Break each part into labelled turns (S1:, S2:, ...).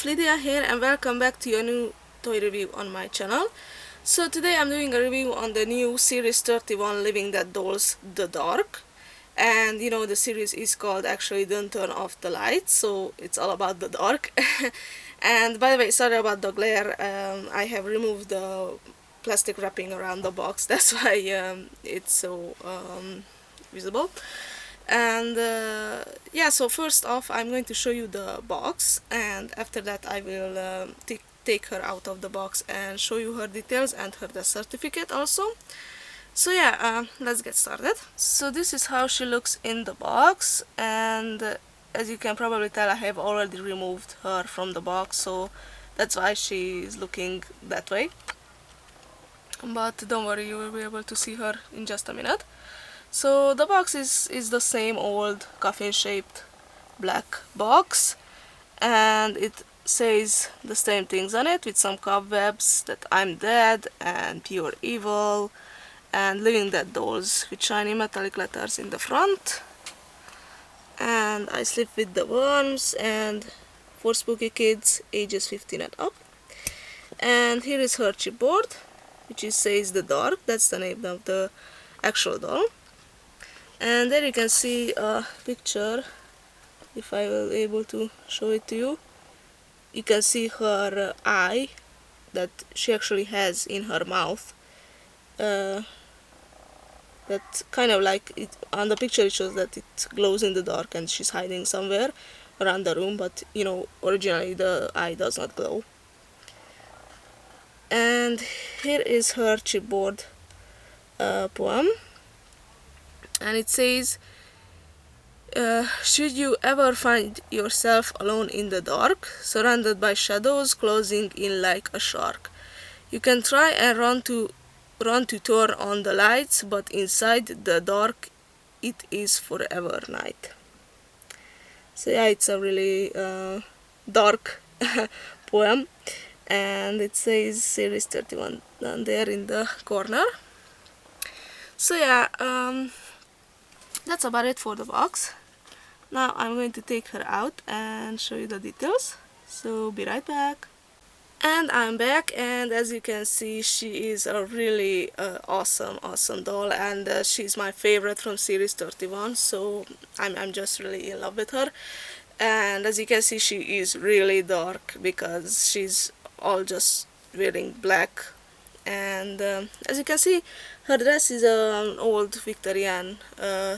S1: WerewolfLydia here, and welcome back to your new toy review on my channel. So today I'm doing a review on the new Series 31 Living Dead Dolls The Dark. And you know, the series is called actually Don't Turn Off the Lights, so it's all about the dark. And by the way, sorry about the glare, I have removed the plastic wrapping around the box, that's why it's so visible. And yeah, so first off I'm going to show you the box, and after that I will take her out of the box and show you her details and her death certificate also. So yeah, let's get started. So this is how she looks in the box, and as you can probably tell, I have already removed her from the box, so that's why she is looking that way. But don't worry, you will be able to see her in just a minute. So the box is the same old coffin shaped black box, and it says the same things on it with some cobwebs, that I'm dead and pure evil and living dead dolls with shiny metallic letters in the front. And I sleep with the worms and for spooky kids ages 15 and up. And here is her chipboard, which says The Dark, that's the name of the actual doll. And there you can see a picture, if I will be able to show it to you. You can see her eye that she actually has in her mouth. That kind of like it on the picture, it shows that it glows in the dark and she's hiding somewhere around the room, but you know, originally the eye does not glow. And here is her chipboard poem. And it says, should you ever find yourself alone in the dark, surrounded by shadows closing in like a shark, you can try and run to turn on the lights, but inside the dark it is forever night. So yeah, it's a really dark poem, and it says Series 31 down there in the corner. So yeah, that's about it for the box. Now I'm going to take her out and show you the details, so be right back. And I'm back, and as you can see, she is a really awesome doll, and she's my favorite from Series 31, so I'm just really in love with her. And as you can see, she is really dark because she's all just wearing black. And as you can see, her dress is an old Victorian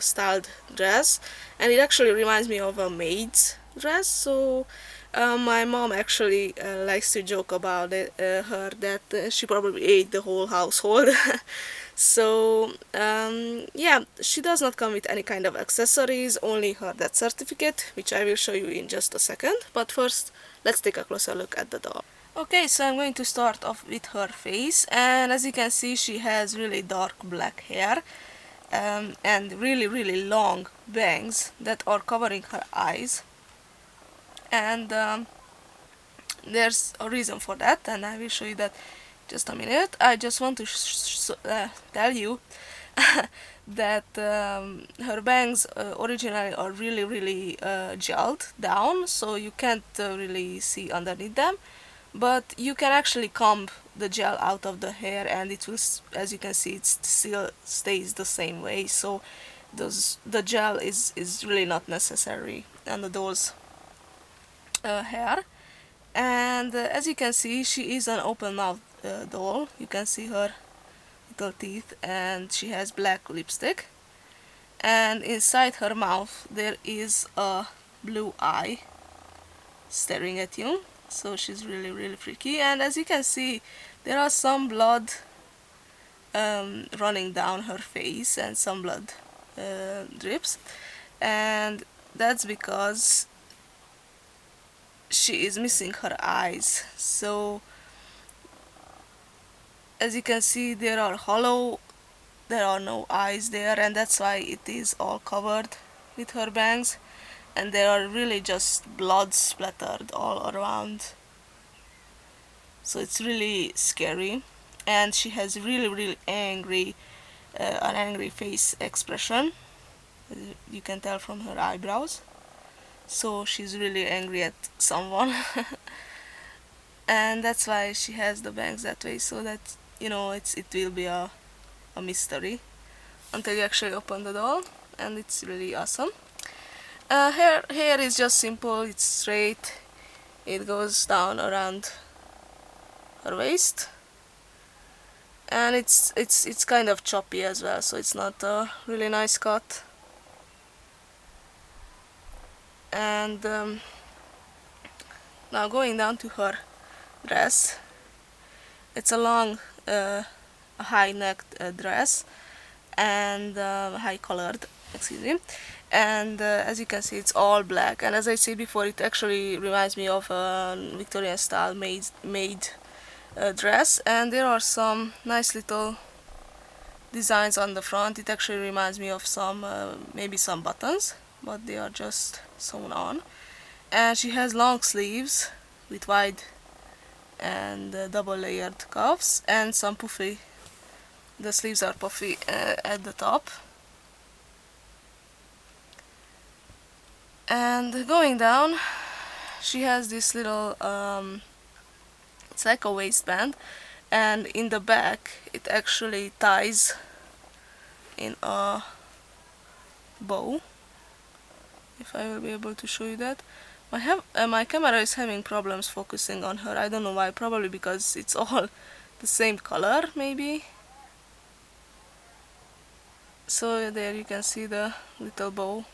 S1: styled dress, and it actually reminds me of a maid's dress. So my mom actually likes to joke about her that she probably ate the whole household. So yeah, she does not come with any kind of accessories, only her death certificate, which I will show you in just a second. But first, let's take a closer look at the doll. Okay, so I'm going to start off with her face, and as you can see, she has really dark black hair and really long bangs that are covering her eyes. And there's a reason for that, and I will show you that in just a minute. I just want to tell you that her bangs originally are really gelled down, so you can't really see underneath them. But you can actually comb the gel out of the hair, and it will, as you can see, it still stays the same way. So the gel is really not necessary on the doll's hair. And as you can see, she is an open mouth doll. You can see her little teeth, and she has black lipstick, and inside her mouth there is a blue eye staring at you. So she's really freaky, and as you can see, there are some blood running down her face, and some blood drips, and that's because she is missing her eyes. So as you can see, there are hollow, there are no eyes there, and that's why it is all covered with her bangs. And there are really just blood splattered all around. So it's really scary. And she has really angry, an angry face expression. You can tell from her eyebrows. So she's really angry at someone. and that's why she has the bangs that way, so that it will be a mystery until you actually open the doll, and it's really awesome. Hair is just simple, it's straight, it goes down around her waist, and it's kind of choppy as well, so it's not a really nice cut. And now going down to her dress, it's a long high-necked dress, and high-collared, excuse me, and as you can see, it's all black, and as I said before, it actually reminds me of a Victorian style made dress, and there are some nice little designs on the front. It actually reminds me of some maybe some buttons, but they are just sewn on, and she has long sleeves with wide and double layered cuffs, and some puffy, the sleeves are puffy at the top. And going down, she has this little it's like a waistband, and in the back it actually ties in a bow, if I will be able to show you that. My camera is having problems focusing on her, I don't know why, probably because it's all the same color maybe. So there you can see the little bow.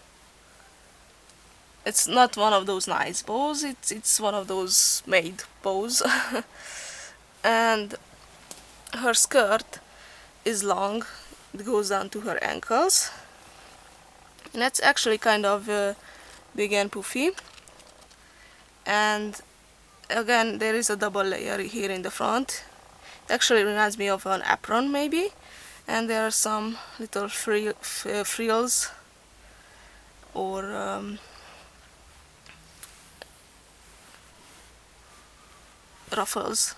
S1: It's not one of those nice bows, it's one of those made bows. And her skirt is long, it goes down to her ankles, and that's actually kind of big and puffy. And again, there is a double layer here in the front. It actually reminds me of an apron maybe, and there are some little frills or ruffles.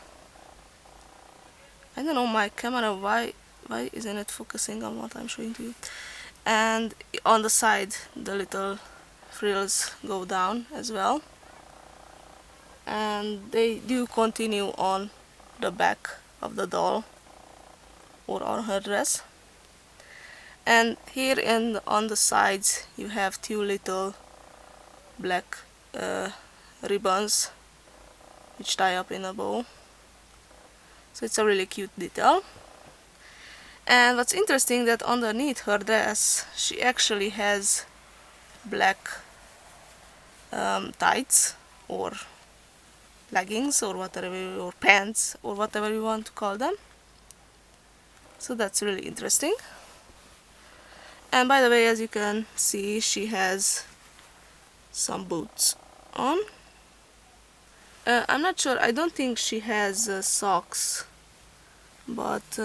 S1: I don't know, my camera, why isn't it focusing on what I'm showing to you. And on the side the little frills go down as well, and they do continue on the back of the doll or on her dress. And here on the sides you have two little black ribbons which tie up in a bow, so it's a really cute detail. And what's interesting, that underneath her dress she actually has black tights or leggings or whatever, or pants or whatever you want to call them, so that's really interesting. And by the way, as you can see, she has some boots on. I'm not sure, I don't think she has socks, but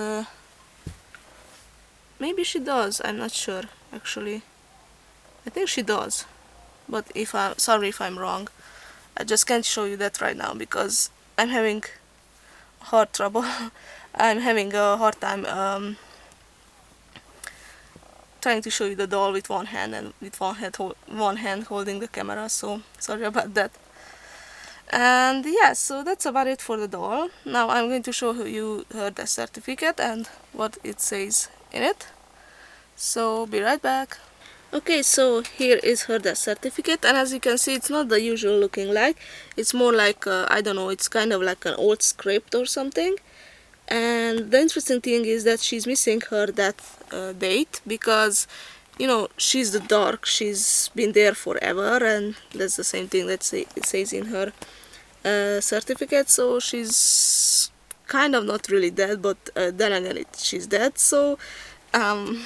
S1: maybe she does, I'm not sure actually. I think she does, but sorry if I'm wrong. I just can't show you that right now because I'm having hard trouble. I'm having a hard time trying to show you the doll with one hand and with one hand holding the camera, so sorry about that. And yeah, so that's about it for the doll. Now I'm going to show you her death certificate and what it says in it. So be right back. Okay, so here is her death certificate, and as you can see, it's not the usual looking like. It's more like, I don't know, it's kind of like an old script or something. And the interesting thing is that she's missing her death date, because she's the dark, she's been there forever, and that's the same thing that it says in her certificate. So she's kind of not really dead, but then again she's dead, so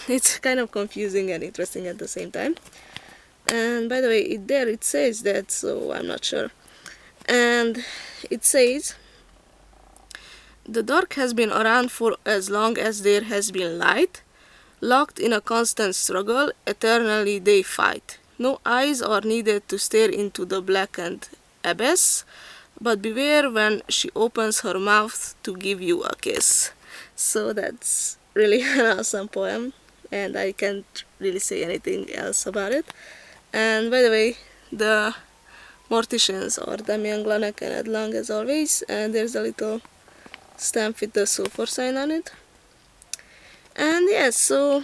S1: it's kind of confusing and interesting at the same time. And by the way, it says that, so I'm not sure. And it says, the dark has been around for as long as there has been light. Locked in a constant struggle, eternally they fight. No eyes are needed to stare into the blackened abyss, but beware when she opens her mouth to give you a kiss. So that's really an awesome poem, and I can't really say anything else about it. And by the way, the Morticians are Damian, Glanek and Ed Lang as always, and there's a little stamp with the sulfur sign on it. And yes, so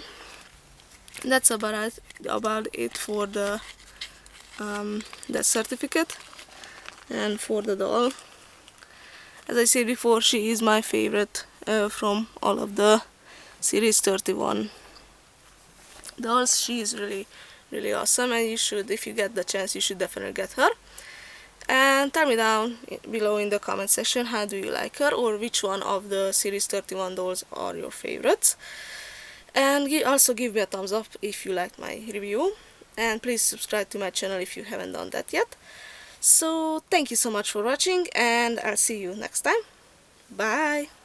S1: that's about it for the certificate and for the doll. As I said before, she is my favorite from all of the series 31 dolls. She is really awesome, and you should, if you get the chance, you should definitely get her. And tell me down below in the comment section, how do you like her, or which one of the series 31 dolls are your favorites. And also give me a thumbs up if you liked my review, and please subscribe to my channel if you haven't done that yet. So thank you so much for watching, and I'll see you next time. Bye!